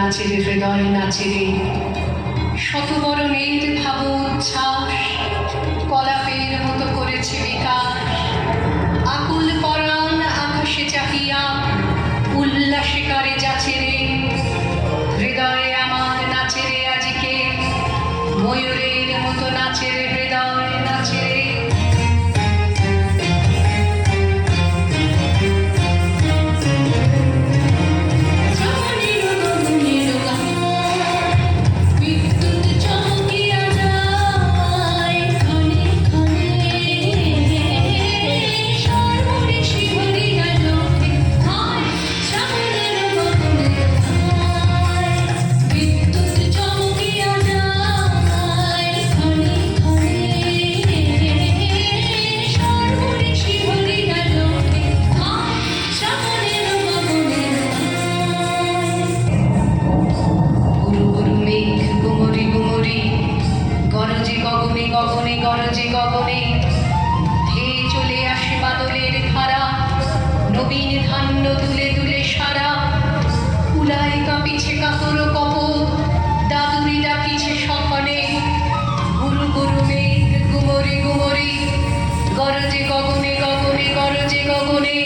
নাচে রে হৃদয় নাচে রে, শতবরণের ভাবোচ্ছ্বাস কলাপের মতো করেছে বিকাশ। আকুল পরাণ আকাশে চাহিয়া উল্লাসে করে যাচে রে, হৃদয়ে আমার নাচে রে আজকে, ময়ূরের মতো নাচে রে হৃদয় নাচে রে। গগনে গগনে গরজে গগনে ধেয়ে চলে আসে বাদলের ধারা, নবীন ধান্য তুলে তুলে সারা। কুলায় কাঁপিছে কাতর কপট, দাদুরি ডাকিছে সখনে। গুরু গুরু মেঘ গুমরি গুমরি, গরজে গগনে গগনে গরজে গগনে।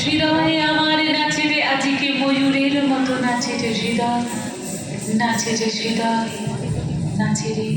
হৃদয় আমার নাচে রে আজকে, ময়ূরের মতো নাচে রে হৃদয় নাচে রে হৃদয় নাচে রে।